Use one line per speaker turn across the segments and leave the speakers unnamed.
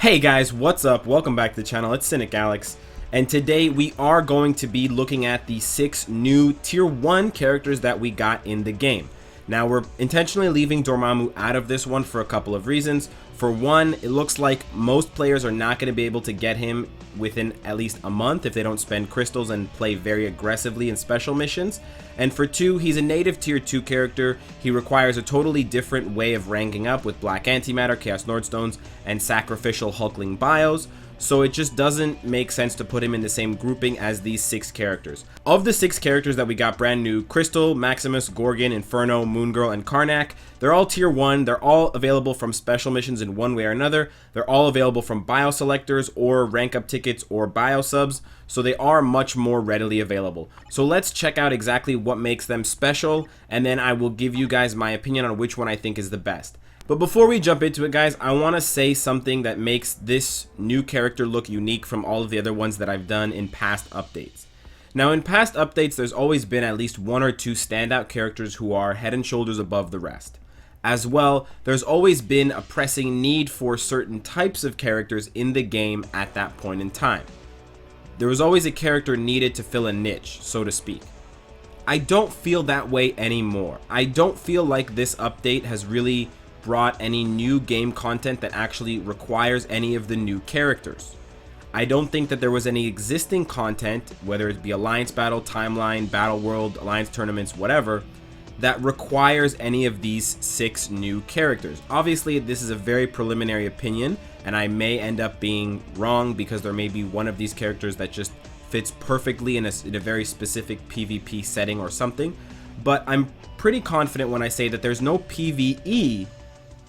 Hey guys, what's up? Welcome back to the channel. It's Cynicalex, and today we are going to be looking at the 6 new tier 1 characters that we got in the game. Now we're intentionally leaving Dormammu out of this one for a couple of reasons. For one, it looks like most players are not going to be able to get him within at least a month if they don't spend crystals and play very aggressively in special missions. And for 2, he's a native tier 2 character. He requires a totally different way of ranking up with Black Antimatter, Chaos Nordstones, and Sacrificial Hulkling Bios. So it just doesn't make sense to put him in the same grouping as these 6 characters. Of the 6 characters that we got brand new, Crystal, Maximus, Gorgon, Inferno, Moon Girl, and Carnac, they're all tier 1. They're all available from special missions in one way or another. They're all available from bio selectors or rank up tickets or bio subs, so they are much more readily available. So let's check out exactly what makes them special, and then I will give you guys my opinion on which one I think is the best. But before we jump into it, guys, I want to say something that makes this new character look unique from all of the other ones that I've done in past updates. Now, in past updates, there's always been at least 1 or 2 standout characters who are head and shoulders above the rest. As well, there's always been a pressing need for certain types of characters in the game at that point in time. There was always a character needed to fill a niche, so to speak. I don't feel that way anymore. I don't feel like this update has really brought any new game content that actually requires any of the new characters. I don't think that there was any existing content, whether it be Alliance Battle, Timeline, Battle World, Alliance Tournaments, whatever, that requires any of these 6 new characters. Obviously, this is a very preliminary opinion, and I may end up being wrong because there may be one of these characters that just fits perfectly in a very specific PvP setting or something, but I'm pretty confident when I say that there's no PvE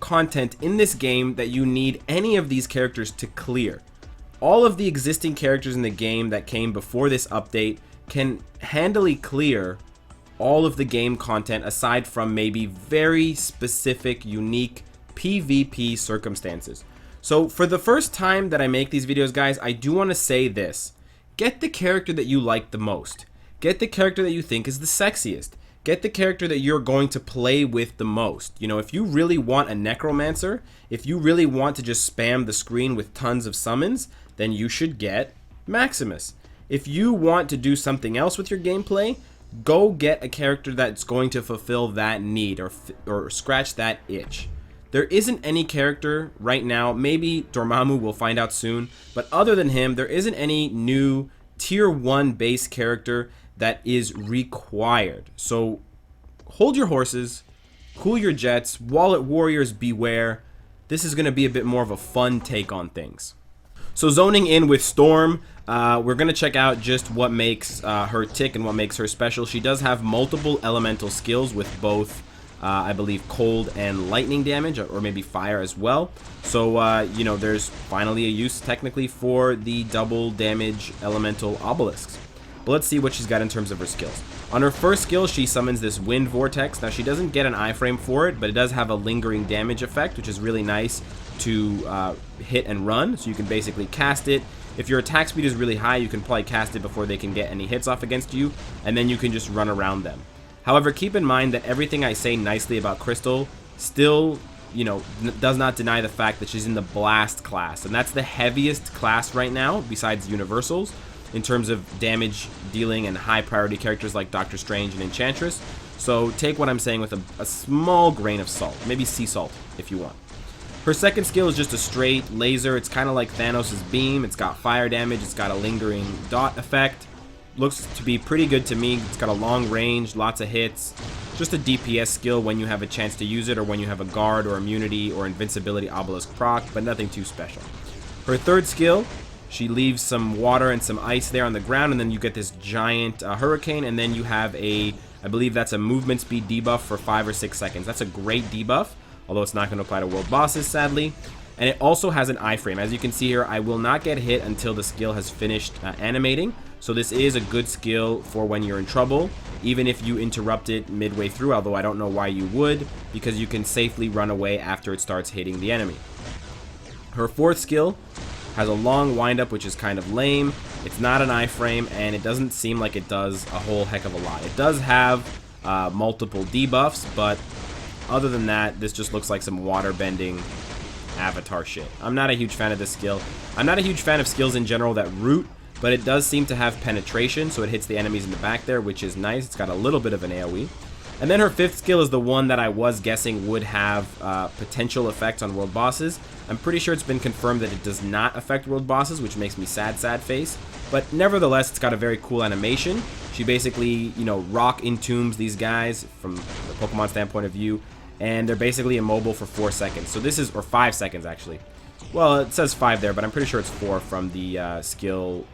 content in this game that you need any of these characters to clear. All of the existing characters in the game that came before this update can handily clear all of the game content aside from maybe very specific, unique PvP circumstances. So for the first time that I make these videos, guys, I do want to say this. Get the character that you like the most. Get the character that you think is the sexiest. Get the character that you're going to play with the most. You know, if you really want a necromancer, if you really want to just spam the screen with tons of summons, then you should get Maximus. If you want to do something else with your gameplay, go get a character that's going to fulfill that need or scratch that itch. There isn't any character right now, maybe Dormammu, we'll find out soon, but other than him, there isn't any new tier 1 base character that is required. So hold your horses, cool your jets, wallet warriors beware. This is going to be a bit more of a fun take on things. So zoning in with Storm, we're going to check out just what makes her tick and what makes her special. She does have multiple elemental skills with both I believe cold and lightning damage, or maybe fire as well. So you know, there's finally a use technically for the double damage elemental obelisks. But let's see what she's got in terms of her skills. On her first skill, she summons this Wind Vortex. Now, she doesn't get an iframe for it, but it does have a lingering damage effect, which is really nice to hit and run. So you can basically cast it. If your attack speed is really high, you can probably cast it before they can get any hits off against you, and then you can just run around them. However, keep in mind that everything I say nicely about Crystal still, you know, does not deny the fact that she's in the Blast class, and that's the heaviest class right now, besides Universals, in terms of damage dealing and high priority characters like Doctor Strange and Enchantress. So take what I'm saying with a small grain of salt, maybe sea salt if you want. Her second skill is just a straight laser. It's kind of like Thanos' beam. It's got fire damage, it's got a lingering dot effect. Looks to be pretty good to me. It's got a long range, lots of hits. Just a DPS skill when you have a chance to use it, or when you have a guard or immunity or invincibility obelisk proc, but nothing too special. Her third skill, she leaves some water and some ice there on the ground, and then you get this giant hurricane, and then you have I believe that's a movement speed debuff for 5 or 6 seconds. That's a great debuff, although it's not going to apply to world bosses, sadly. And it also has an iframe. As you can see here, I will not get hit until the skill has finished animating. So this is a good skill for when you're in trouble, even if you interrupt it midway through, although I don't know why you would, because you can safely run away after it starts hitting the enemy. Her fourth skill has a long windup, which is kind of lame. It's not an iframe, and it doesn't seem like it does a whole heck of a lot. It does have multiple debuffs, but other than that, this just looks like some water bending avatar shit. I'm not a huge fan of this skill. I'm not a huge fan of skills in general that root, but it does seem to have penetration, so it hits the enemies in the back there, which is nice. It's got a little bit of an AoE. And then her 5th skill is the one that I was guessing would have potential effects on world bosses. I'm pretty sure it's been confirmed that it does not affect world bosses, which makes me sad face. But nevertheless, it's got a very cool animation. She basically, you know, rock entombs these guys from the Pokemon standpoint of view, and they're basically immobile for 4 seconds. So this is, or 5 seconds actually. Well, it says 5 there, but I'm pretty sure it's 4 from the skill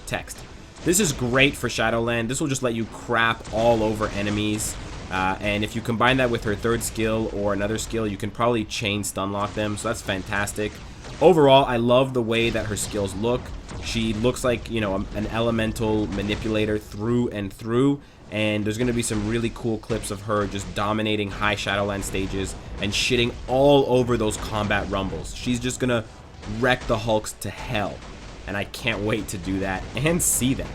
text. This is great for Shadowland. This will just let you crap all over enemies. And if you combine that with her 3rd skill or another skill, you can probably chain stun lock them, so that's fantastic. Overall, I love the way that her skills look. She looks like, you know, an elemental manipulator through and through, and there's going to be some really cool clips of her just dominating high Shadowland stages and shitting all over those combat rumbles. She's just going to wreck the Hulks to hell, and I can't wait to do that and see that.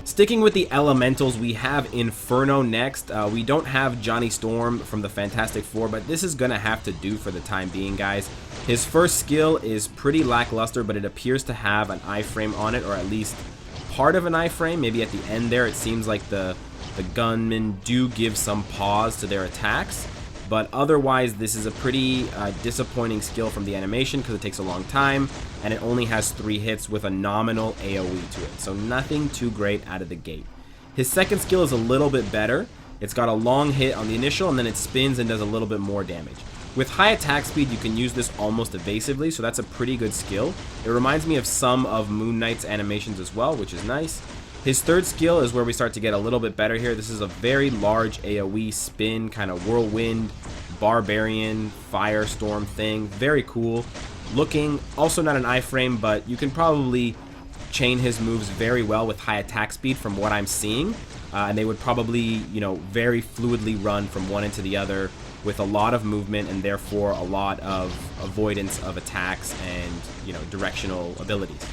Sticking with the elementals, we have Inferno next. We don't have Johnny Storm from the Fantastic Four, but this is going to have to do for the time being, guys. His first skill is pretty lackluster, but it appears to have an iframe on it, or at least part of an iframe. Maybe at the end there, it seems like the gunmen do give some pause to their attacks. But otherwise, this is a pretty disappointing skill from the animation because it takes a long time, and it only has 3 hits with a nominal AoE to it. So nothing too great out of the gate. His 2nd skill is a little bit better. It's got a long hit on the initial, and then it spins and does a little bit more damage. With high attack speed, you can use this almost evasively, so that's a pretty good skill. It reminds me of some of Moon Knight's animations as well, which is nice. His 3rd skill is where we start to get a little bit better here. This is a very large AoE spin, kind of whirlwind, barbarian, firestorm thing. Very cool looking. Also not an iframe, but you can probably chain his moves very well with high attack speed from what I'm seeing. And they would probably, you know, very fluidly run from one end to the other with a lot of movement and therefore a lot of avoidance of attacks and, you know, directional abilities.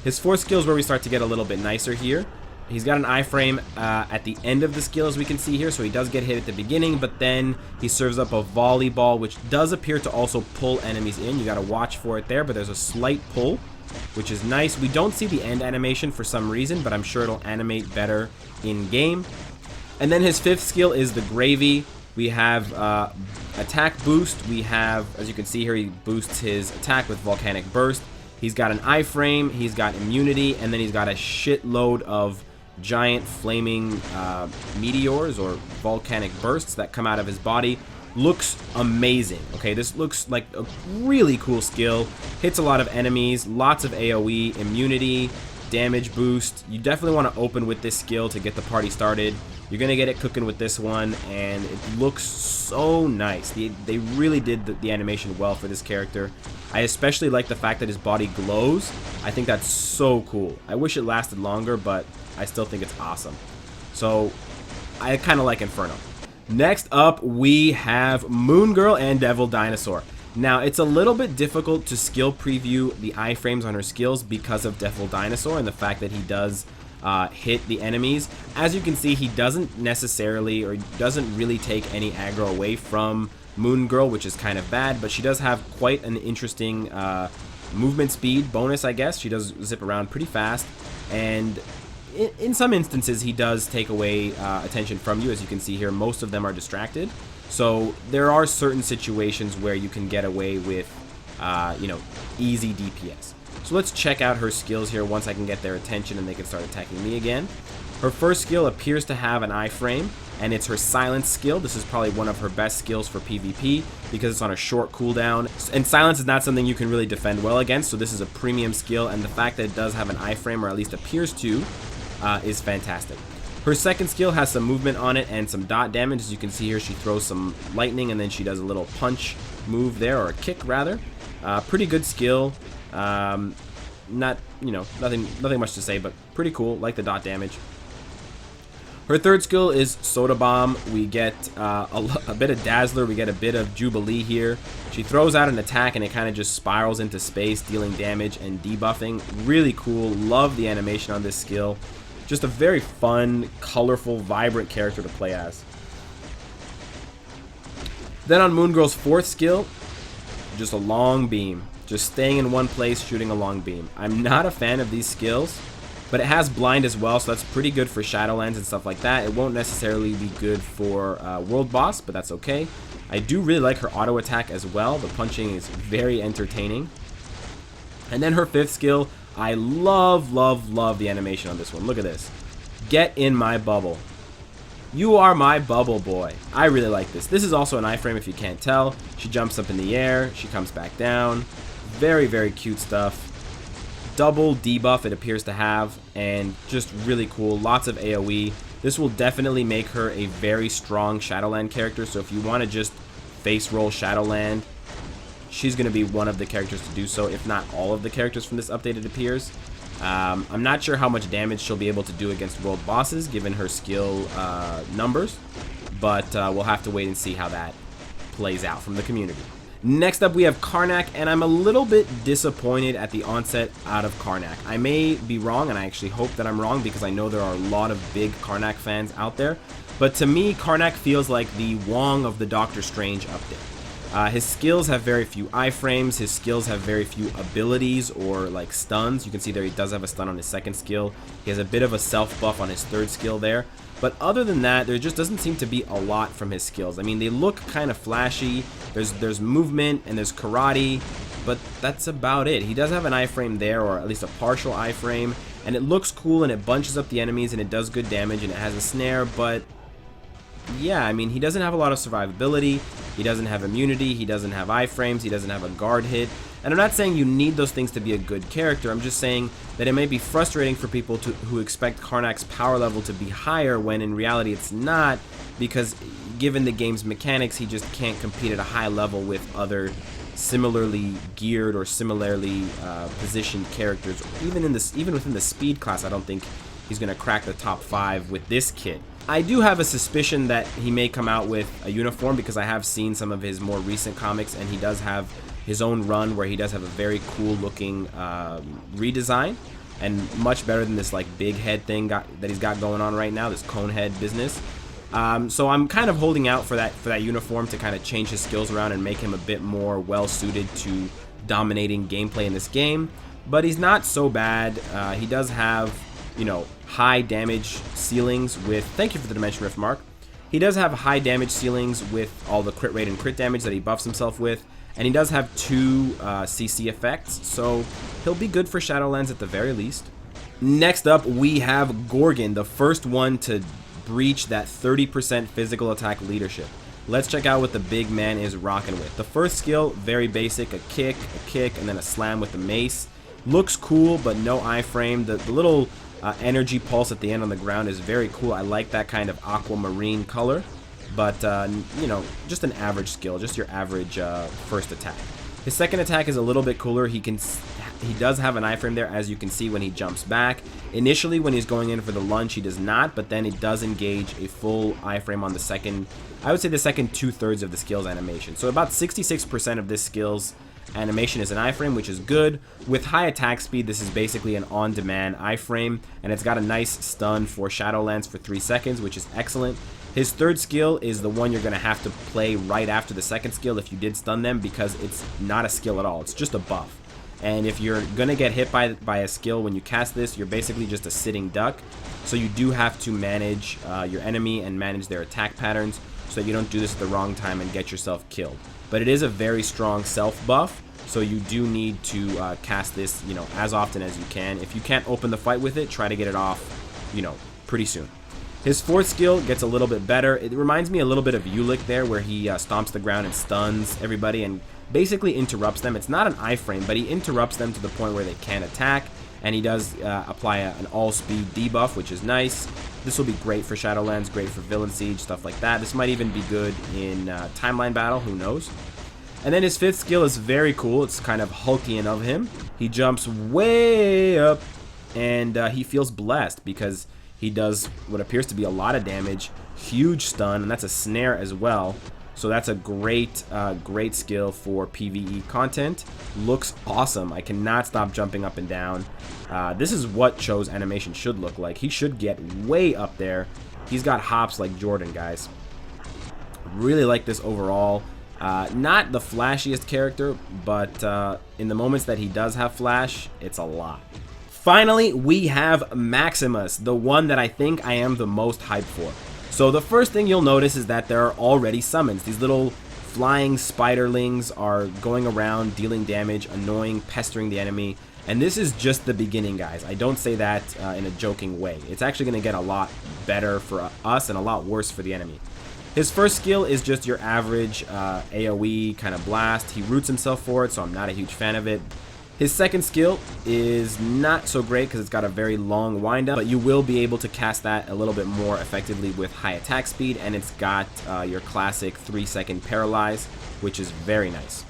His 4th skill is where we start to get a little bit nicer here. He's got an iframe at the end of the skill, as we can see here, so he does get hit at the beginning, but then he serves up a volleyball, which does appear to also pull enemies in. You got to watch for it there, but there's a slight pull, which is nice. We don't see the end animation for some reason, but I'm sure it'll animate better in-game. And then his 5th skill is the Gravy. We have attack boost. We have, as you can see here, he boosts his attack with Volcanic Burst. He's got an iframe, he's got immunity, and then he's got a shitload of giant flaming meteors or volcanic bursts that come out of his body. Looks amazing. Okay, this looks like a really cool skill. Hits a lot of enemies, lots of AoE, immunity, damage boost. You definitely want to open with this skill to get the party started. You're going to get it cooking with this one, and it looks so nice. They really did the animation well for this character. I especially like the fact that his body glows. I think that's so cool. I wish it lasted longer, but I still think it's awesome. So I kind of like Inferno. Next up, we have Moon Girl and Devil Dinosaur. Now, it's a little bit difficult to skill preview the iframes on her skills because of Devil Dinosaur and the fact that he does hit the enemies. As you can see, he doesn't necessarily or doesn't really take any aggro away from Moon Girl, which is kind of bad, but she does have quite an interesting movement speed bonus, I guess. She does zip around pretty fast, and in some instances he does take away attention from you. As you can see here, most of them are distracted, so there are certain situations where you can get away with you know, easy DPS. So let's check out her skills here once I can get their attention and they can start attacking me again. Her first skill appears to have an iframe, and it's her silence skill. This is probably one of her best skills for PvP because it's on a short cooldown, and silence is not something you can really defend well against, so this is a premium skill, and the fact that it does have an iframe, or at least appears to, is fantastic. Her second skill has some movement on it and some dot damage. As you can see here, she throws some lightning and then she does a little punch move there, or a kick rather. Pretty good skill. Not, you know, nothing much to say, but pretty cool. Like the dot damage. Her third skill is Soda Bomb. We get a bit of Dazzler. We get a bit of Jubilee here. She throws out an attack and it kind of just spirals into space, dealing damage and debuffing. Really cool. Love the animation on this skill. Just a very fun, colorful, vibrant character to play as. Then on Moon Girl's fourth skill, just a long beam. Just staying in one place, shooting a long beam. I'm not a fan of these skills, but it has blind as well, so that's pretty good for Shadowlands and stuff like that. It won't necessarily be good for World Boss, but that's okay. I do really like her auto attack as well. The punching is very entertaining. And then her fifth skill, I love the animation on this one. Look at this. Get in my bubble. You are my bubble boy. I really like this. This is also an iframe if you can't tell. She jumps up in the air. She comes back down. Very cute stuff. Double debuff it appears to have, and just really cool. Lots of AoE. This will definitely make her a very strong Shadowland character, so if you want to just face roll Shadowland, she's going to be one of the characters to do so, if not all of the characters from this update, it appears. I'm not sure how much damage she'll be able to do against world bosses, given her skill numbers, but we'll have to wait and see how that plays out from the community. Next up, we have Carnac, and I'm a little bit disappointed at the onset out of Carnac. I may be wrong, and I actually hope that I'm wrong, because I know there are a lot of big Carnac fans out there, but to me, Carnac feels like the Wong of the Doctor Strange update. His skills have very few iframes, his skills have very few abilities or like stuns. You can see there he does have a stun on his second skill. He has a bit of a self buff on his third skill there. But other than that, there just doesn't seem to be a lot from his skills. I mean, they look kind of flashy. There's movement and there's karate, but that's about it. He does have an iframe there, or at least a partial iframe, and it looks cool and it bunches up the enemies and it does good damage and it has a snare, but yeah, I mean, he doesn't have a lot of survivability. He doesn't have immunity. He doesn't have iframes. He doesn't have a guard hit. And I'm not saying you need those things to be a good character. I'm just saying that it may be frustrating for people who expect Carnac's power level to be higher when in reality it's not, because given the game's mechanics, he just can't compete at a high level with other similarly geared or similarly positioned characters. Even within the speed class, I don't think he's going to crack the top 5 with this kit. I do have a suspicion that he may come out with a uniform, because I have seen some of his more recent comics, and he does have his own run where he does have a very cool looking redesign, and much better than this like big head thing that he's got going on right now, this cone head business. So I'm kind of holding out for that uniform to kind of change his skills around and make him a bit more well suited to dominating gameplay in this game. But he's not so bad. He does have, you know, high damage ceilings with, thank you for the Dimension Rift, Mark. He does have high damage ceilings with all the crit rate and crit damage that he buffs himself with, and he does have 2 CC effects, so he'll be good for Shadowlands at the very least. Next up, we have Gorgon, the first one to breach that 30% physical attack leadership. Let's check out what the big man is rocking with. The first skill, very basic, a kick, and then a slam with the mace. Looks cool, but no iframe. The little energy pulse at the end on the ground is very cool. I like that kind of aquamarine color, but you know, just an average skill, just your average first attack. His second attack is a little bit cooler. He does have an iframe there, as you can see when he jumps back. Initially, when he's going in for the lunge, he does not, but then it does engage a full iframe on the second, I would say the second 2/3 of the skill's animation. So about 66% of this skill's animation is an iframe, which is good. With high attack speed, this is basically an on-demand iframe, and it's got a nice stun for Shadowlands for 3 seconds, which is excellent. His third skill is the one you're going to have to play right after the second skill if you did stun them, because it's not a skill at all. It's just a buff. And if you're going to get hit by a skill when you cast this, you're basically just a sitting duck. So you do have to manage your enemy and manage their attack patterns so that you don't do this at the wrong time and get yourself killed. But it is a very strong self buff, so you do need to cast this, you know, as often as you can. If you can't open the fight with it, try to get it off, you know, pretty soon. His fourth skill gets a little bit better. It reminds me a little bit of Ulick there, where he stomps the ground and stuns everybody and basically interrupts them. It's not an iframe, but he interrupts them to the point where they can't attack, and he does apply an all-speed debuff, which is nice. This will be great for Shadowlands, great for Villain Siege, stuff like that. This might even be good in Timeline Battle, who knows. And then his fifth skill is very cool. It's kind of Hulkian of him. He jumps way up, and he feels blessed because he does what appears to be a lot of damage, huge stun, and that's a snare as well. So that's a great skill for PvE content. Looks awesome. I cannot stop jumping up and down. This is what Cho's animation should look like. He should get way up there. He's got hops like Jordan, guys. Really like this overall. Not the flashiest character, but in the moments that he does have flash, it's a lot. Finally, we have Maximus, the one that I think I am the most hyped for. So the first thing you'll notice is that there are already summons. These little flying spiderlings are going around dealing damage, annoying, pestering the enemy. And this is just the beginning, guys. I don't say that in a joking way. It's actually going to get a lot better for us and a lot worse for the enemy. His first skill is just your average AoE kind of blast. He roots himself for it, so I'm not a huge fan of it. His second skill is not so great because it's got a very long windup, but you will be able to cast that a little bit more effectively with high attack speed, and it's got your classic 3-second paralyze, which is very nice.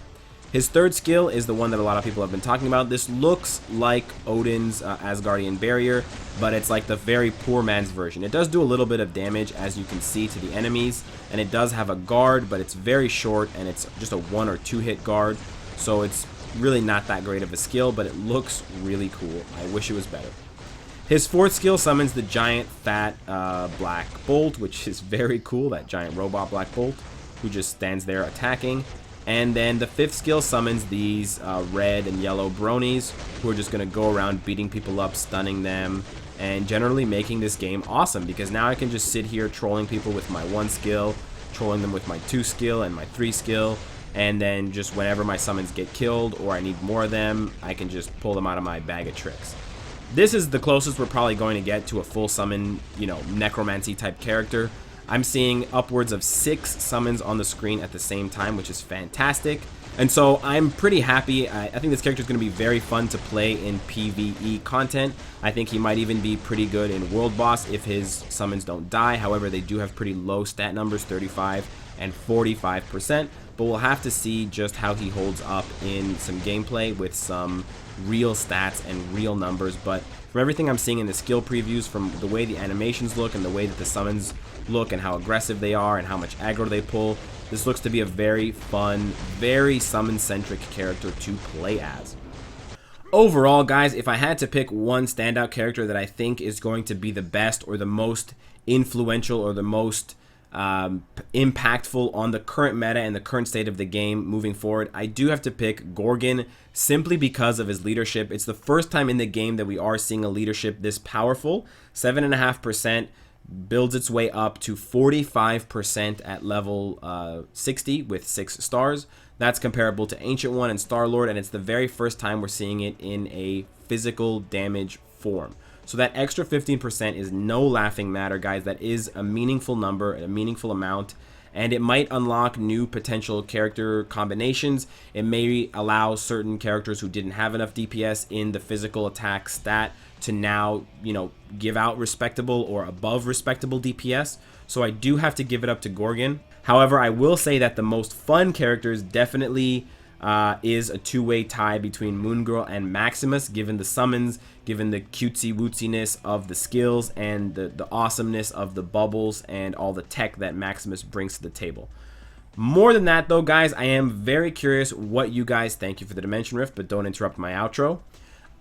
His third skill is the one that a lot of people have been talking about. This looks like Odin's Asgardian barrier, but it's like the very poor man's version. It does do a little bit of damage, as you can see, to the enemies, and it does have a guard, but it's very short, and it's just a 1 or 2 hit guard, so it's really not that great of a skill, but it looks really cool. I wish it was better. His fourth skill summons the giant fat black bolt, which is very cool, that giant robot black bolt who just stands there attacking. And then the fifth skill summons these red and yellow bronies who are just going to go around beating people up, stunning them, and generally making this game awesome, because now I can just sit here trolling people with my 1 skill, trolling them with my 2 skill and my 3 skill, and then just whenever my summons get killed or I need more of them, I can just pull them out of my bag of tricks. This is the closest we're probably going to get to a full summon, you know, necromancy type character. I'm seeing upwards of 6 summons on the screen at the same time, which is fantastic. And so I'm pretty happy. I think this character is going to be very fun to play in PvE content. I think he might even be pretty good in World Boss if his summons don't die. However, they do have pretty low stat numbers, 35 and 45%. But we'll have to see just how he holds up in some gameplay with some real stats and real numbers. But from everything I'm seeing in the skill previews, from the way the animations look and the way that the summons look and how aggressive they are and how much aggro they pull, this looks to be a very fun, very summon-centric character to play as. Overall, guys, if I had to pick one standout character that I think is going to be the best or the most influential or the most impactful on the current meta and the current state of the game moving forward, I do have to pick Gorgon, simply because of his leadership. It's the first time in the game that we are seeing a leadership this powerful. 7.5% builds its way up to 45% at level 60 with 6 stars. That's comparable to Ancient One and Star-Lord, and it's the very first time we're seeing it in a physical damage form. So that extra 15% is no laughing matter, guys. That is a meaningful number, a meaningful amount, and it might unlock new potential character combinations. It may allow certain characters who didn't have enough DPS in the physical attack stat to now, you know, give out respectable or above respectable DPS. So I do have to give it up to Gorgon. However, I will say that the most fun characters definitely is a two-way tie between Moongirl and Maximus, given the summons, given the cutesy wootsiness of the skills, and the awesomeness of the bubbles and all the tech that Maximus brings to the table. More than that, though, guys, I am very curious what you guys, thank you for the Dimension Rift, but don't interrupt my outro.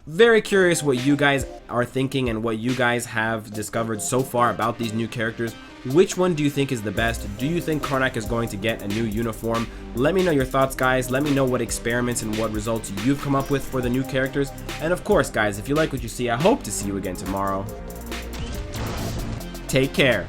Very curious what you guys are thinking and what you guys have discovered so far about these new characters. Which one do you think is the best? Do you think Carnac is going to get a new uniform? Let me know your thoughts, guys. Let me know what experiments and what results you've come up with for the new characters. And of course, guys, if you like what you see, I hope to see you again tomorrow. Take care.